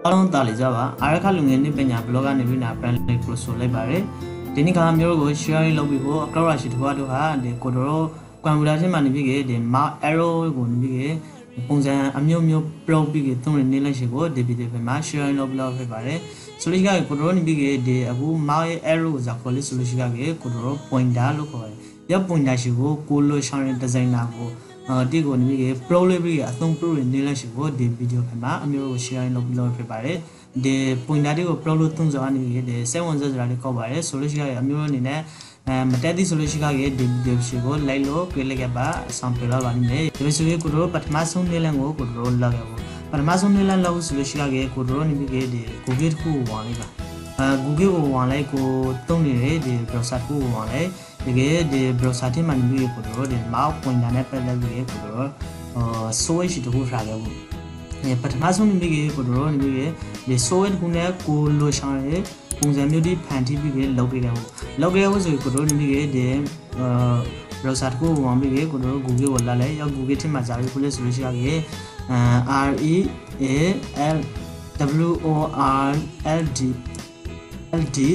Along Talizava, Arakalung ni Penya blogger ni Vina apparently close lebare. Denica Muro sharing lobby go, Karashi to Waduha, the Kodoro, Quamulaji Manibige, the Ma Arrow Gunbige, Ponza Amio Pro Big Tony Nilashigo, the bit of a match sharing of love bare. Soliga Kodron Bige, the Abu Mai Arrow Zakoli Solishiga, Kodoro, Point Daloco. Ya point Dashigo, Kolo sharing designago. Digo ni pro library atong pro nila shigo de video kama amiro sharing lo below prepare de point dadigo pro lo tung za ni de 710 ra le ko bare solution ga amiro ni ne matadi solution ga ge de video shigo lai lo pe le ga ba sample la ba ni ne de so ye ko ro patma song ni lan go ko ro la ga bo patma song ni lan la solution ga ge ko ro ni ge de google ko wa ni ba google ko wa lai ko tong ni re de browser ko wa lai the browser team and we could road mouth point and apple so she to go travel. But Mason big could run the so it who never cool low shine, whose amudi panty big logo. Logo was we could run big the browser go one big could Google or Lale or Google team as I police Russia REALWORLD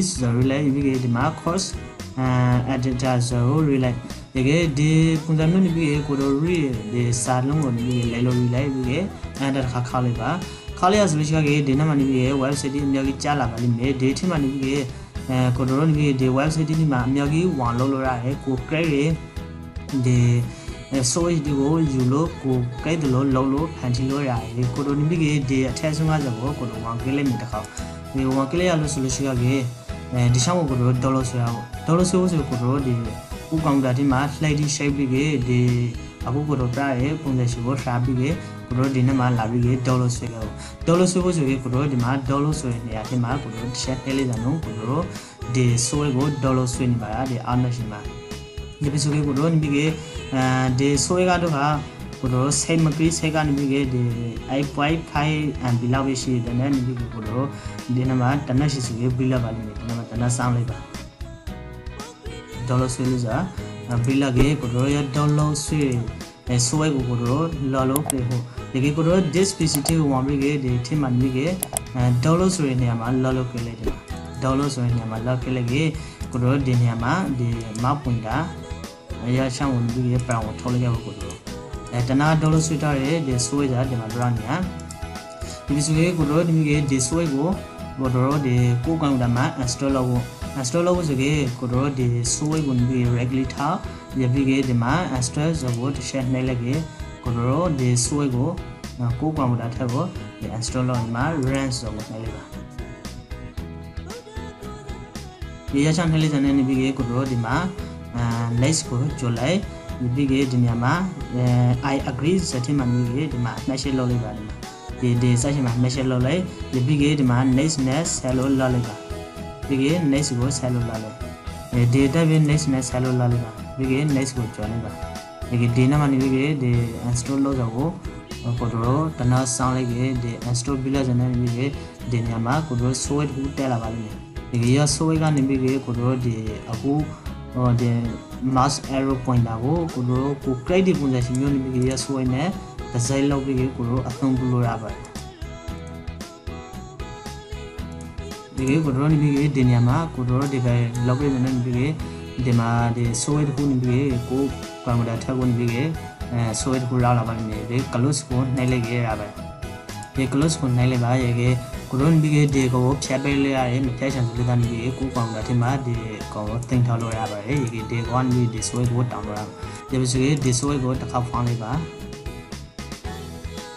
so relay big the Marcos. Adjust relay. The Punzamuni be a good real, the Salon on the Lelo relay, and at Hakaliba. Kalias Richard, the Namani, website in Yagi Jala, the Timani, Kodoroni, the website in Yagi, one Lolora, who carry the so is the old Julo, who carry the Lolo, Pantilora, the Kodoroni, the Tasuma, the work of 1 kilometer. The 1 kilometer solution. The Shamu could dollars was a good the Ukang that in my lady shape brigade, the Abu Prae, Pungashivo, Shabige, could dinama labigate dollars figure. Dollars was a good road, the mad dollars in the Atima, could shed Elizano, could the soy go dollars swing by the Anashima. The Pisuki could run big, the soy got to her. Could say Macris Hagan Brigade, the AKYT and Bilavishi, the name big Kudo, Dinama, Tanashis, Bilabali, Namatana Sound Labor. Dollar Swiliza, Billa Gay, Kudoya, Dollar Swil, a Soy Kudo, Lolo, Preho. The Gikudo, this PCT one brigade, the Tim and Brigade, and Dollars were in Yama, Lolo Kelly. Dollars were in Yama, Lokelege, Kudo, Dinama, the Mapunda, Ayasham would be a brown Tolia Kudo. At another sweeter, the Sueza, the Madrania. If you say good road, you get this way go, good road, the Kukangama, Astrologo. Astrologos again, good road, the Soy would be regularly tar, the brigade, the man, Astros of what shed Nelege, good road, the Soy go, Kukang that have the Astrologo, my rents of Neliva. The Yachan Helis and any big good road, the man, and let's go, July. The brigade Yama, I agree, Satiman brigade, my national lolliba. The Sachiman national lolly, the brigade man, nice nest, hello lolliba. Brigade nice goes hello lolly. The David nice nest, hello lolliba. Brigade nice go jolliba. The Dinamani brigade, the astrologo, Kodoro, Tana sound like the astrobillas and then brigade, the Yama, Kodoro, so it would tell about me. The year so we can brigade, Kodoro, the Abu. Or the mass arrow point ago, could credit on the community so in there, the Zilo brigade could atone to rubber. The brigade could run brigade, the Yama, could roll the lobby and brigade, the Soviet Hun brigade, go from the Tagon brigade, Soviet Hurala, the Kalusko, Nelegay rubber. The Kalusko Nelegay, could run brigade, they go Chabella, imitations with an brigade, cook from the Tima, the thing to rubber, they want me this way go down around. They was this way go to Cap Faniba.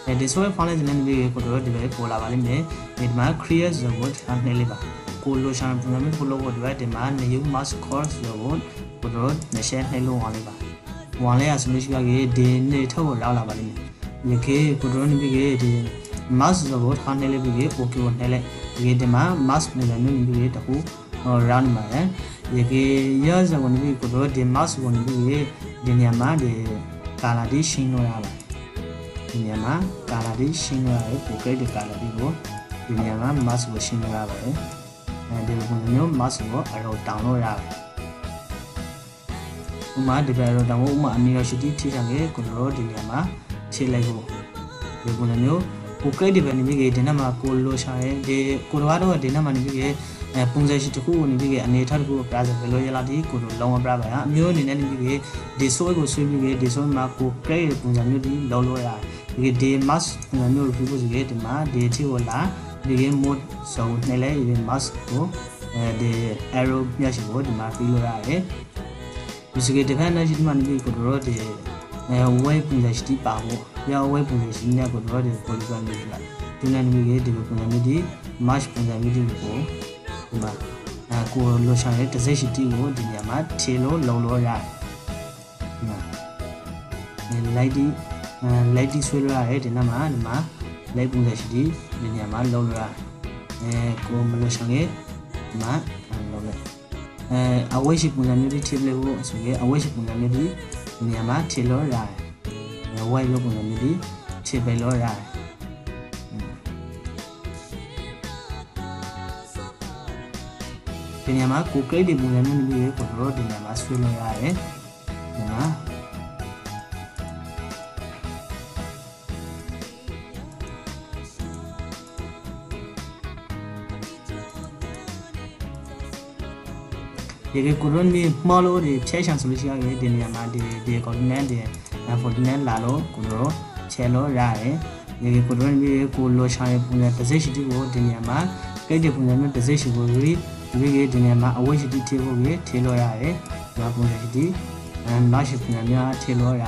And this way finally then we could road the Pola Valley, it might create the wood and Neliva. Kulu Shan Pulo would write a man, you must cross the wood, could road, the shed Hello Oniva. One lay as Michigan, the NATO Lala Valley. The K could run big the mass of wood, Hanelli Brigade, Oki Nele, get the man, mask the moon brigade who or round my end. The years are going to be good, the mask won't be the Yama, the Kaladi Shinora. The Yama, Kaladi Shinora, who create the Kaladigo, the Yama mask was Shinora, and there was no mask go, I wrote down or out. Uma the Barrow Dama, and University teacher could road the Yama, Chilago. The Bunano, ကို create ပဲနေပြီးဒီနမှာကိုလိုရှာရဲဒီကိုတော့ဒီနမှာနေပြီးပုံစံရှိတစ်ခုကိုနေပြီးအနေထားတစ်ခုကိုပြဆက်ပဲလို့ရလာဒီကိုလိုလောင်းပြပါရအမျိုးအနေနဲ့နေပြီးဒီ source ကိုဆွေးပြီးဒီ source မှာကို create ပုံစံမျိုးဒီလောလို့ရတယ်ဒီ mask ပုံစံမျိုး review ဆိုဒီမှာဒီအထီကိုလာဒီ mode ဆိုနေလဲဒီ mask ကိုဒီ arrow မျက်ရှိကိုဒီမှာပြီးလို့ရတယ်ဒီစကေ dependent ရှိဒီမှာနေပြီးကိုတော့ဒီweb ပုံစံရှိပါဖို့ရ web ပုံစံရှိနေကိုတော့ဒီ polygon လေးလာဒီနေ့နေပြီးဒီပုံစံမျိုးဒီ match ပုံစံမျိုးဒီကိုဒီမှာကိုလိုချင်တဲ့ design sheet ကိုဒီနေရာမှာထည့်လို့လုံလို့ရတယ်ဒီမှာ light ဆွဲလို့ရတယ်ဒီနေ့မှာဒီမှာ light ပုံစံ sheet ဒီနေရာမှာလုံလို့ရတယ်ကိုမလိုချင်ရဲ့ဒီမှာလုံလိုက်အဝိရှိပုံစံမျိုးဒီထည့်လို့ဆိုရင်အဝိရှိပုံစံမျိုးဒီနေရာမှာထည့်လို့ရတယ်ဝိုင်းလို့ပုံစံမျိုးဒီထည့်ပေးလို့ရတယ်ဒီနေရာမှာကို create ပုံစံမျိုးမျိုးကိုတော့ဒီနေရာမှာဆွဲလို့ရတယ်ဒီမှာဒီကိုရုံးမီမော်လို့ဒီဖြဲချန်ဆိုလို့ရှိရတယ်ဒီနေရာမှာဒီ coordinate ဒီ coordinate လာလို့ကိုတော့ချဲလို့ရတယ်ဒီကိုရုံးမီကိုလိုချင်ပုံစံ design sheet ကိုဒီနေရာမှာ create ပုံစံမျိုး design sheet ကိုဒီနေရာမှာအဝိရှိထည့်ဖို့ထည့်လို့ရတယ်။ဒါပုံစံရှိနောက်ရှိပုံစံများထည့်လို့ရ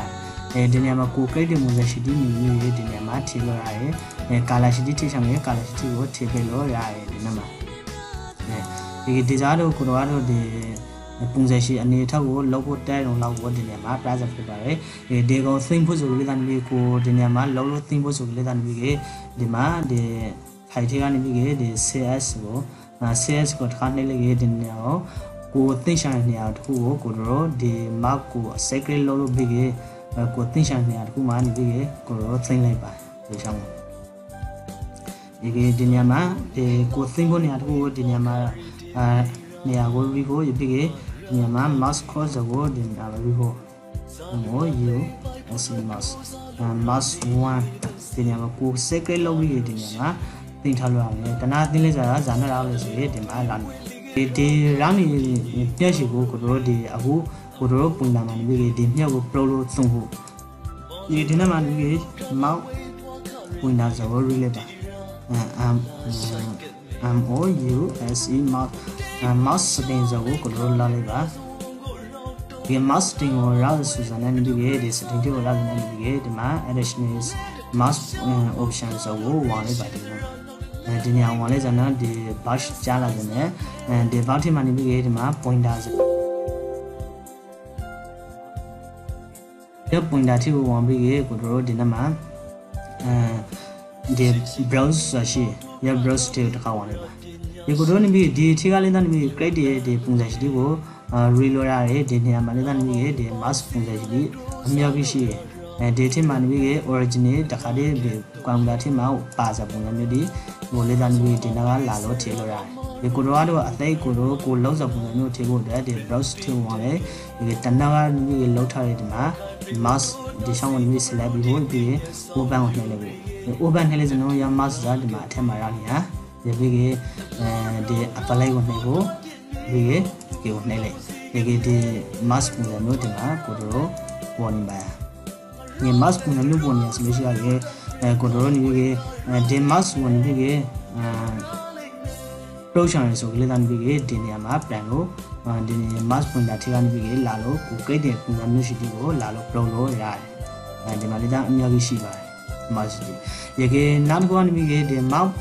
တယ်။ဒီနေရာမှာကို create ပုံစံရှိမျိုးဒီနေရာမှာထည့်လို့ရတယ်။ color ရှိထည့်ချင်ရင် color ရှိကိုထည့်ပေးလို့ရတယ်ဒီနေရာမှာဒီစားတော့ကိုတော့ဒီပုံစံရှိအနေထောက်ကိုလောက်ဖို့တဲတုံလောက်ကိုဒီနေရာမှာ present ဖြစ်ပါတယ်။ဒီကောင် think ဖို့ဆိုလို့လည်းတန်းပြီးကိုဒီနေရာမှာလောက်လို့ think ဖို့ဆိုလို့လည်းတန်းပြီးဒီမှာဒီ height ကနေပြီးဒီ CS ကိုCS ကိုထားနေလေဒီနေရာကိုသိချင်တဲ့နေရာတစ်ခုကိုတော့ဒီ mark ကို secret လို့ပြီးကိုသိချင်တဲ့နေရာတစ်ခုမှာနေပြီးကိုတော့သိလိုက်ပါဒီချောင်းဒီနေရာမှာဒီကိုသိဖို့နေရာတစ်ခုကိုဒီနေရာမှာနေရာကို review ရပြီးဒီနေရာမှာ mouse cross ကိုဒီနေရာ review မို့ you as mouse mouse 1ဒီနေရာမှာကို secret လို့ပြီးဒီနေရာမှာသိထားလို့ရတယ်တနာသိလေးစားဇာနဲ့ရောက်လို့ဆိုရင်ဒီမှာလာနေဒီရောင်းနေပြက်ရှိကိုတို့ဒီအခုကိုတို့ပုံလာမှနေပြီးဒီမြောက်ကို pro လို့သုံးဖို့ဒီနေ့မှနေပြီးမောက်ဝင်လာဆိုတော့ relate ပါmouse setting ဆိုကိုတို့လာလိုက်ပါဒီ mouse setting ကိုရောက်ဆိုစမ်းနေပြီးဒီ setting ကိုလာနေပြီးဒီမှာ additional mouse option ဆိုကိုဝါလိုက်ပါတယ်ဒီနေရာဝင်လဲဇာနာဒီ brush ကြားလာတယ်ဒီ brush မှာနေပြီးဒီမှာ pointer ဆိုဒီ pointer ထိကိုဝင်ပြီးကိုတို့ဒီနေ့မှာဒီ browse ဆိုရှိရ browse တွေတစ်ခါဝင်လိုက်ပါဒီကိုတို့နေပြီးဒီထိကလေးတန်းနေပြီး create ဒီပုံစံရှိကို reload ရတယ်ဒီနေရာမှာလေးတန်းနေပြီးဒီ mask ပုံစံရှိအများကြီးရှိတယ်ဒီထိမှာနေပြီး original တခါတည်းဒီကွန်ပျူတာထိမှာပါစားပုံစံမျိုးဒီဟိုလေးတန်းနေပြီးဒီနာကလာလို့ထည့်လို့ရတယ်ဒီကိုတော့အသိကိုလောက်စားပုံစံမျိုးထည့်ဖို့အတွက်ဒီ browse ထည့်ဝင်လေဒီတနာကနေပြီးလောက်ထားရဒီမှာ mask ဒီဆောင်ဝင်ပြီး select ပြီးဖို့ပြီး open ကိုနှိပ်လိုက်ပြီ open နှိပ်လိုက်စနော်ရ mask ကဒီမှာအထက်မှာရနေတာဒီပြီးဒီ apply ကိုနှိပ်ဖို့ပြီးကိုနှိပ်လိုက်ဒီ mask ပုံစံမျိုးဒီမှာကိုတို့ပေါ်နေပါဒီ mask ပုံစံမျိုးပေါ်နေဆိုလို့ရှိရတယ်ကိုတို့နေပြီးဒီ mask ဝင်ပြီးproduction ဆိုလေတန်းပြီးဒီနေရာမှာ plan လို့ဒီ mask ပုံစံထိကနေပြီးလာလို့ကိုကိတ်တဲ့ပုံစံမျိုးရှိတဲ့ကိုလာလို့ pro လို့ရတယ်ဒီမှာလေတန်းအများကြီးရှိပါတယ် mask ဒီကေနောက်တစ်ခုကနေပြီးဒီ mouse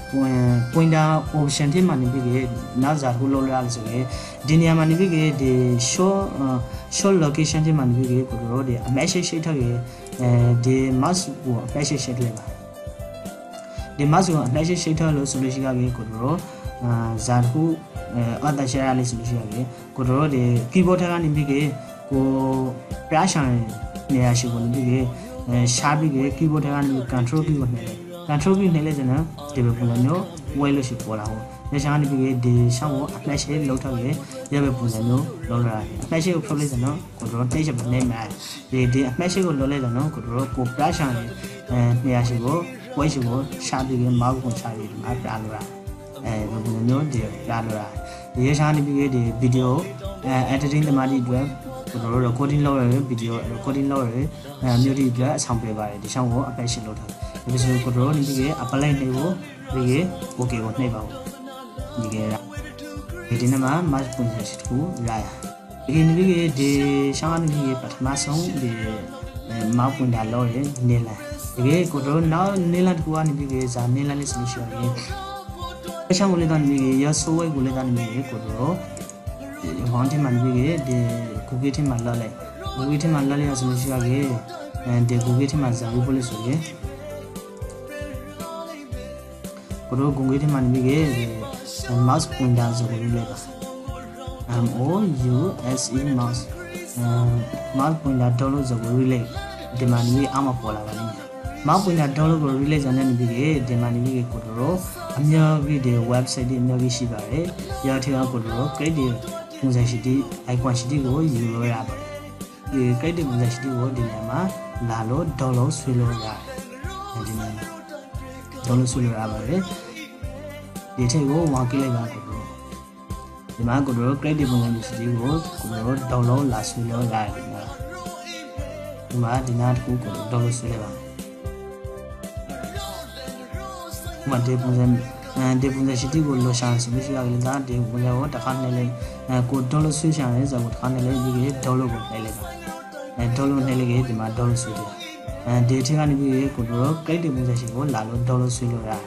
pointer option ထဲမှာနေပြီးနောက်စားကိုလို့ရတယ်ဆိုရင်ဒီနေရာမှာနေပြီးဒီ short location ထဲမှာနေပြီးကိုတို့ဒီအမဲရှိထားရဒီ mouse ကိုအမဲရှိထားလိုက်ပါဒီ mouse ကိုအမဲရှိထားလို့ဆိုလို့ရှိရတယ်ကိုတို့ဇာခုအတရှာရလေးဆိုလို့ရှိရတယ်ကိုတို့ဒီ keyboard ထဲကနေပြီးကို pressure နေရာရှိကိုနေပြီးရှားပြီး keyboard ထဲကနေ control key ကိုနှိပ်လိုက် control key နှိပ်လိုက်စနော်ဒီဘက်ပုံစံမျိုးဝဲလို့ရှိပေါ်လာဟုတ်ဒီရှားနေပြီးဒီရှောင်းကိုအဖလက်ရှိလောက်ထားပြီးရဘက်ပုံစံမျိုးလောက်လာတယ်အဖလက်ရှိကိုဖြုတ်လိုက်စနော်ကိုတို့တိတ်ချက်မနေမှာဒီအဖလက်ရှိကိုလောက်လိုက်စနော်ကိုတို့ကို pressure နေရာရှိကို ပွဲရှိကိုရှာပြီးကမောက်ကိုရှာပြီးဒီမှာပြလို့ရဒီလိုမျိုးဒီပြလို့ရရေရှာနေပြီးဒီဗီဒီယိုediting တမားဒီအတွက်ကျွန်တော်တို့ recording လုပ်ရတဲ့ video recording လုပ်ရတဲ့မျိုးဒီအတွက်အဆောင်ပေးပါတယ်ဒီဆောင်ကိုအပတ်ရှင်းလုပ်ထားဒီဆိုကိုတို့ဒီက apply နေဖို့ဒီက okay ကိုနှိပ်ပါဦးဒီကဒီနေ့မှာ match ပုံစံရှိတခုရရဒီနေ့ဒီဆောင်အနေနဲ့ပထမဆုံးဒီမောက်ပွင့်တာလို့ရနေလာဒီကကိုတို့နောက်နေလာတကူကနေပြီးဇာနေလာလေးဆိုလို့ရှိရင်အဆောင်ကိုလည်းတော့ဒီရဆိုးဝဲကိုလည်းတော့ဒီကိုတို့ဒီဟောင်းတင်မှဒီဒီ Google ထဲမှာလာလိုက် Google ထဲမှာလာလိုက်ဆိုလို့ရှိရင်ဒီ Google ထဲမှာဇာဘူးလို့ဆိုရင်ကိုတို့ Google ထဲမှာဒီmouse pointer ဆိုလို့လိုက်ပါ MOUSE mouse mouse pointer ဒေါ်လို့ဆိုလို့လိုက်ဒီမှာဒီအမပေါ်လာပါလိမ့်မယ် mouse pointer ဒေါ်လို့ကို relate ဆိုတဲ့ဒီဒီမှာဒီကိုတို့အများကြီးဒီ website တွေအများကြီးရှိပါတယ်ရထင်အောင်ကိုတို့ create ပုံစံရှိတဲ့ icon ရှိတဲ့ကိုယူလို့ရပါတယ်ဒီ create ပုံစံရှိတဲ့ကိုဒီနေရာမှာလာလို့ download ဆွဲလို့ရတယ်ဒီနေရာမှာ download ဆွဲလို့ရပါတယ်ဒီထက်ကိုဝါကိလိုက်ပါကိုတို့ဒီမှာကိုတို့ create ပုံစံရှိတဲ့ကိုတို့ download လာဆွဲလို့ရတယ်ဒီမှာဒီနာတစ်ခုကို download ဆွဲလိုက်ပါမတ်ဒီပုံစံဒီပုံစံရှိတဲ့ကိုလောရှာဆိုလို့ရှိရင်ဒါဒီပုံစံကိုတစ်ခါနဲ့လေးကိုဒေါ်လာဆွေးချင်တယ်ဆိုတော့တစ်ခါနဲ့လေးဒီဒေါ်လာကိုနှိပ်လိုက်ပါဒေါ်လာနှိပ်လိုက်ဒီမှာဒေါ်လာဆွေးတယ်ဒီထက်ကနေပြီးကိုတို့ကိတ်တဲ့ပုံစံရှိကိုလာလို့ဒေါ်လာဆွေးလို့ရတယ်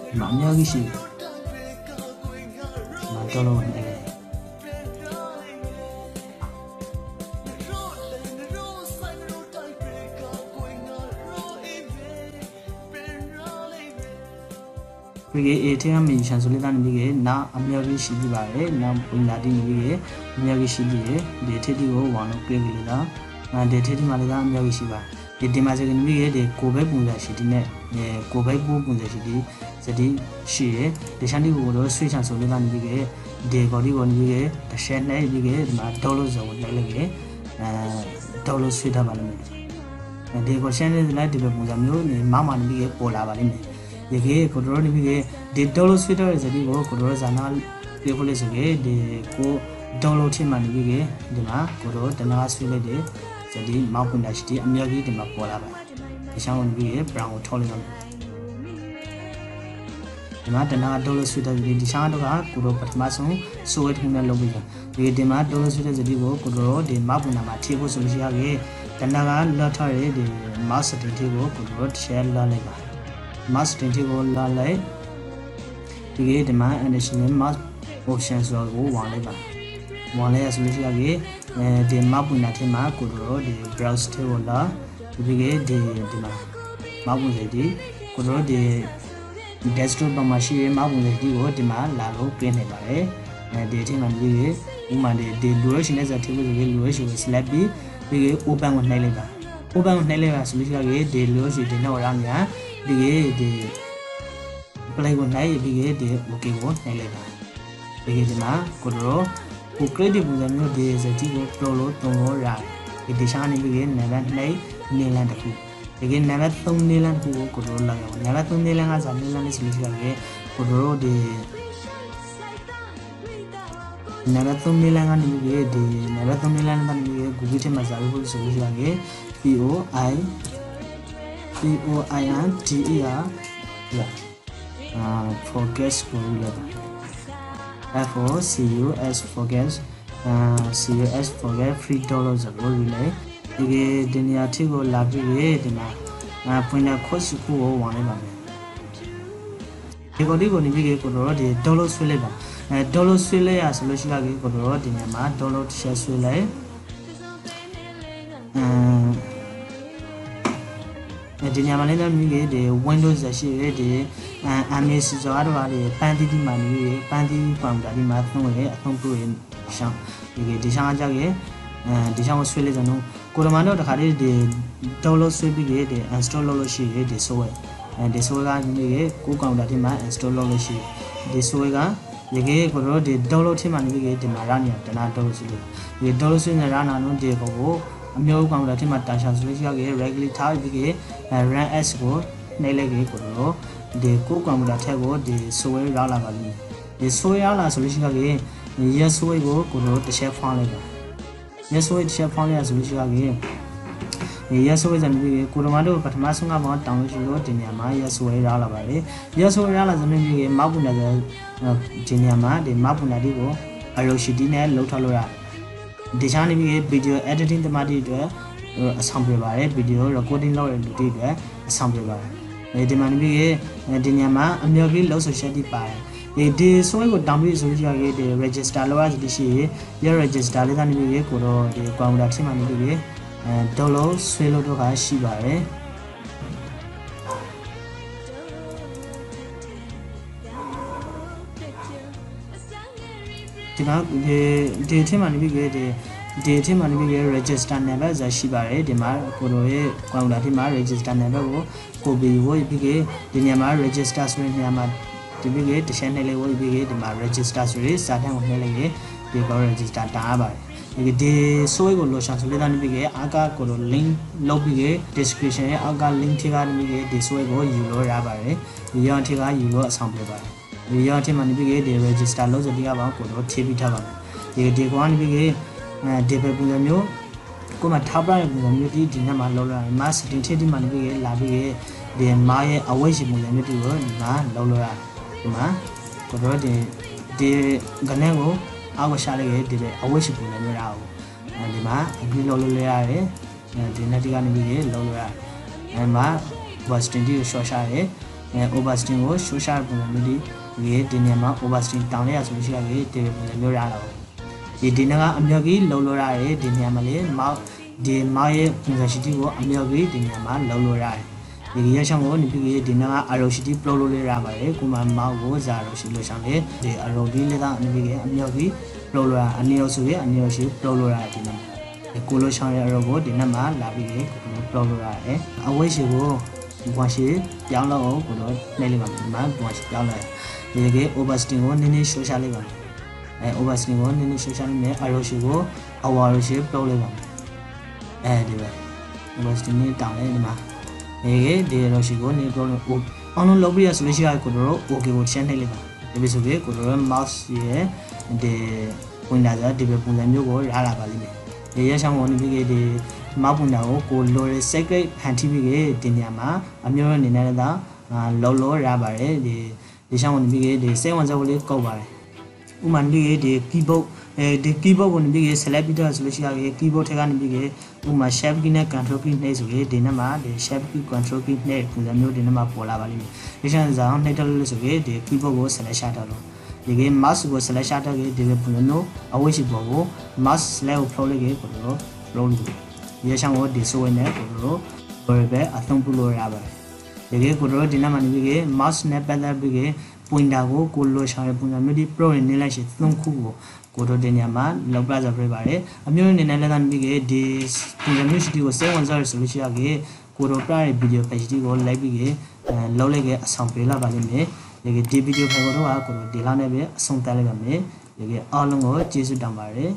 ဒီမှာအများကြီးရှိဒီမှာဒေါ်လာကိုနှိပ်လိုက်ဒီအေးထဲမှာမြင်ချင်ဆိုလို့တာနေပြီးနာအများကြီးရှိပြီးပါတယ်နာဝင်လာတဲ့နေပြီးအများကြီးရှိပြီးဒီထက်ဒီကိုဝါလို့ပြေးကြည့်လားဒီထက်ဒီမှာလည်းအများကြီးရှိပါတယ်ဒီမှာစကနေပြီးဒီကိုဘိုက်ပုံစံရှိတဲ့နဲ့ကိုဘိုက်ပိုးပုံစံရှိတဲ့စတိရှိရဒီချန်ဒီကိုတော့ဆွေးချင်ဆိုလို့တာနေပြီးဒီကော်ဒီကိုနေပြီးတစ်ချက်နဲ့ပြီးဒီမှာဒေါ်လို့ဆိုလိုက်လိုက်ဒေါ်လို့ဆွေးထားပါလိမ့်မယ်ဒီကိုရှင်းနေလိုက်ဒီပုံစံမျိုးနေမမနေပြီးပေါ်လာပါလိမ့်မယ်ဒီကေကိုတို့နေပြီးဒီဒေါ်လို့ဆွေးထားတဲ့စတိကိုကိုတို့ဇာနာပြေဖို့လို့ဆိုကေဒီကိုဒေါ်လို့ချင်းမှနေပြီးဒီမှာကိုတို့တနာဆွေးလိုက်တဲ့စတိမောက်ပွင့်တာရှိတယ်အများကြီးဒီမှာပေါ်လာပါတယ်ဒီချောင်းဝင်ပြီးဘရောင်ကိုထောက်လိုက်တော့ဒီမှာတနာဒေါ်လို့ဆွေးထားတဲ့ဒီချောင်းတော့ကကိုတို့ပထမဆုံးဆိုဝဲထုံးနဲ့လုပ်ပြီးဒီမှာဒေါ်လို့ဆွေးတဲ့စတိကိုကိုတို့ဒီမောက်ပွင့်တာမှာထည့်ဖို့ဆိုလို့ရှိရင်တနာကလွတ်ထားတဲ့ဒီမောက်စတင်ထည့်ကိုကိုတို့ share လုပ်လိုက်ပါmask တင်တီကိုလာလိုက်ဒီမှာ additional mask option ဆိုတော့ကိုဝါလိုက်ပါဝါလိုက်ရဆိုလို့ရှိရင်ဒီ map ဝင်တာထဲမှာကိုတို့ဒီ browse ထဲကိုလာဒီမှာ map ဝင်တဲ့ကိုတို့ဒီ desktop မှာရှိတဲ့ map ဝင်တဲ့ကိုဒီမှာလာလို့ပြင်နေပါတယ်ဒီထဲမှာဒီဥမာဒီလိုရရှိနေစတဲ့ကိုလိုရရှိကို select ပြီး open ကိုနှိပ်လိုက်ပါ open ကိုနှိပ်လိုက်ပါဆိုလို့ရှိရင်ဒီလိုရှိဒီနောက်ရမ်းဒီ play ကိုနှိုက်ပြီးဒီ okay ကိုနှိုက်လိုက်ပါဒီမှာကိုတို့ကို creative ပုံစံမျိုးဒီစတိကို pro လို့တုံလို့ရတယ်ဒီရှာနေပြီးနံပါတ်2နေလန်တစ်ခုဒီနံပါတ်3နေလန်တစ်ခုကိုတို့လောက်အောင်နံပါတ်3နေလန်ကစားနေလန်လေးဆိုလို့ရှိရင်ကိုတို့ဒီနံပါတ်3နေလန်ကနေပြီးဒီနံပါတ်3နေလန်ကနေပြီး Google ထဲမှာစားဖို့ဆိုလို့ရှိရင် POINTER forget ကိုလည်းပါ FOCUS forget CUS forget free dollar ဆိုလို့လည်းဒီနေရာထိကိုလာပြီးဒီမှာဖွင့်တဲ့ course ကိုဝင်လိုက်ပါမယ်ဒီကိုနေပြီးကိုတော့ဒီ dollar ဆွဲလိုက်ပါdollar ဆွဲလိုက်ရဆိုလို့ရှိရင်ကိုတော့ဒီနေရာမှာ dollar တစ်ချက်ဆွဲလိုက်ဒီညမှာလည်းမြည်ဒီ Windows ရှိရဒီ MS ဆိုတော့ဒီပန်းတီးမှနေပန်းတီးပုံတာဒီမှာသုံးရအသုံးပြုရရှောင်းဒီရှောင်းအကြောက်ရဒီရှောင်းကိုဆွဲလိုက်ကြတော့ကိုရမန်တော့တခါလေးဒီ download ဆွဲပြီးဒီ install လုပ်လို့ရှိရဒီ software ဒီ software ကနေကိုကောင်တာဒီမှာ install လုပ်လို့ရှိဒီ software ကဒီကေကိုတော့ဒီ download ထဲမှာနေပြီးဒီမှာရနေတနာ download ဆွဲလို့ဒီ download ဆွဲနေရနာတော့ဒီကိုအမျိုးကောင်တာထဲမှာတာရှာဆိုလို့ရှိရregular ထားပြီးrun as ကို nay like ko de ko kwamda thego de soe rala bali de soe rala solution ke yes soe ko the share found like yes soe share found ya solution ke yes soe zan bi ko ma do pathama sunga ma download lo din ya ma yes soe rala bali yes soe rala zan bi ma bu na din ya ma de ma bu na di ko aroshidi ne lo tha lo ra de cha ni bi video editing တမတိအတွက်အဆောင်ပြပါတယ် video recording လုပ်ရတဲ့လူတွေအတွက်အဆောင်ပြပါတယ်ဒီမှာနေပြီးဒီညမှာအမျိုးကြီးလောက်ဆိုရှက်တိပါတယ်ဒီဆွဲကိုတောင်းပြီးဆိုကြရတဲ့ register လောက်ရသည်ရှိရ register လေးကနေပြီးကိုတော့ဒီ computer ထဲမှာနေပြီးဒေါ်လို့ဆွဲလို့တော့ရှိပါတယ်ဒီမှာဒီထဲမှာနေပြီးဒီထဲမှာနေပြီး register number ဇာရှိပါတယ်ဒီမှာကိုတို့ရဲ့ computer ထဲမှာ register number ကိုပြီးဝေးပြီးဒီညမှာ register ဆိုတဲ့ညမှာဒီပြီးတခြားနေလေးဝေးပြီးဒီမှာ register ဆိုတဲ့စာတမ်းကိုနှိပ်လိုက်ရင်ဒီကော register တားပါတယ်ဒီဆိုကိုလို့ရှာဆိုလေးသားနေပြီးအာကကိုတို့ link လုပ်ပြီး description ရဲ့အာက link ထဲကနေပြီးဒီဆိုကိုယူလို့ရပါတယ်ဒီရောထဲကယူလို့အဆောင်ပြပါတယ်ဒီရောထဲမှာနေပြီးဒီ register လို့ဆိုပြီးကပါကိုတို့ထည့်ပြီးထားပါတယ်ဒီကောနေပြီးဒီပဲပုံစံမျိုးကိုမှထားပြရတဲ့ပုံစံမျိုးဒီနေ့မှာလောက်လာမတ်စတင်ထည့်ဒီမှာနေပြီးလာပြီးဒီမားရဲ့အဝိရှိပုံစံမျိုးဒီကိုဒီမှာလောက်လို့ရဒီမှာကိုတော့ဒီကနေကိုအောက်ရှာလိုက်ဒီပဲအဝိရှိပုံစံမျိုးရအောင်ဒီမှာအပြီးလောက်လို့ရတယ်ဒီနေ့ဒီကနေပြီးလောက်လို့ရတယ်မှာ overstin ကို short ရှာရဲoverstin ကို short ရှာပုံစံမျိုးဒီနေ့မှာ overstin တောင်းလိုက်ရဆိုလို့ရှိရတယ်ဒီပုံစံမျိုးရအောင်ဒီနေ့ကအမြောက်ကြီးလုံလို့ရတယ်ဒီနေရာမှာလေမောက်ဒီမောက်ရဲ့ပုံစံရှိတီကိုအမြောက်ကြီးဒီနေရာမှာလုံလို့ရတယ်ဒီရဆောင်ကိုဒီပြီးဒီနေ့ကအရိုရှိတီပလို့လို့ရပါတယ်ကိုမမောက်ကိုဇာရိုရှိလို့ဆောင်လေဒီအရိုဒီလေးကအမြေကြီးအမြောက်ကြီးပလို့လို့ရအနည်းဆိုရအနည်းရှိပလို့လို့ရဒီနေ့ကိုလို့ဆောင်ရအရိုကိုဒီနေ့မှာလာပြီးကိုပလို့လို့ရတယ်အဝိရှိကိုဘွားရှိပြောင်းလို့ကိုတော့နှိမ့်လိုက်ပါမယ်ဒီမှာဘွားရှိပြောင်းလိုက်ဒီကေ overstin ကိုနည်းနည်းရှိုးရှာလိုက်ပါoverstin ကိုနည်းနည်းရှင်းရှင်းနဲ့အရိုရှိကိုအဝါရိုရှိပလို့လိုက်ပါဒီပဲ overstin နဲ့တောင်းလိုက်ဒီမှာဒီရိုရှိကိုနည်းပလို့လို့အောင်လုံးလုပ်ပြီးရဆိုလို့ရှိရကိုတို့ okay ကိုချက်နှိပ်လိုက်ပါဒီပဲဆိုပြီးကိုတို့ mouse ရဲ့ဒီဝင်လာတဲ့ဒီပဲပုံစံမျိုးကိုရလာပါလိမ့်မယ်ဒီရဆောင်ဝင်ပြီးဒီမောက်ပုံစံကိုလိုရ secret ဖန်တီးပြီးဒီနေရာမှာအမျိုးအနေနဲ့တော့လောရပါတယ်ဒီဆောင်ဝင်ပြီးဒီစေဝန်စက်ကိုလေးကောက်ပါတယ်ဥမာဒီkeyboard ဒီ keyboard ကိုနေပြီး select ပြီးတော့ဆိုလို့ရှိရင် keyboard ထဲကနေပြီးဥမာ shift key နဲ့ control key နှိပ်ဆိုရင်ဒီနေ့မှာဒီ shift key control key နှိပ်ပုံစံမျိုးဒီနေ့မှာပေါ်လာပါလိမ့်မယ်ဒီချမ်းဆောင်နှိပ်တယ်လို့ဆိုရင်ဒီ keyboard ကို select ရှာတော့လို့ဒီ mouse ကို select ရှာတော့ဒီပုံစံမျိုးအဝိရှိပေါ်ကို mouse select ကို flow လိုက်ကိုတော့ flow လို့ဒီချမ်းကိုဒီဆိုရင်လည်းကိုတော့ variable အသုံးပြုလို့ရပါတယ်ဒီကိုတော့ဒီနေ့မှာနေပြီး mouse နဲ့ပတ်သက်ပြီး pointer ကိုလိုချောင်းရပုံစံမျိုးဒီ pro နေလိုက်ရှိသုံးခုကိုတို့တင်ညမှာလောက်ပြကြပြပါတယ်အမျိုးအနေနဲ့လည်းကနေပြီးဒီပုံစံမျိုးရှိတီကိုစေဝန်စားရဆိုလို့ရှိရကေကိုတို့ပြတဲ့ video page ဒီကိုလိုက်ပြီးလောက်လိုက်ကအဆောင်ပေးလာပါလိမ့်မယ်ဒီ video file ကိုတော့ကိုတို့ဒီလောက်နဲ့ပဲအဆုံးသတ်လိုက်ပါမယ်ဒီအားလုံးကိုကျေးဇူးတင်ပါတယ်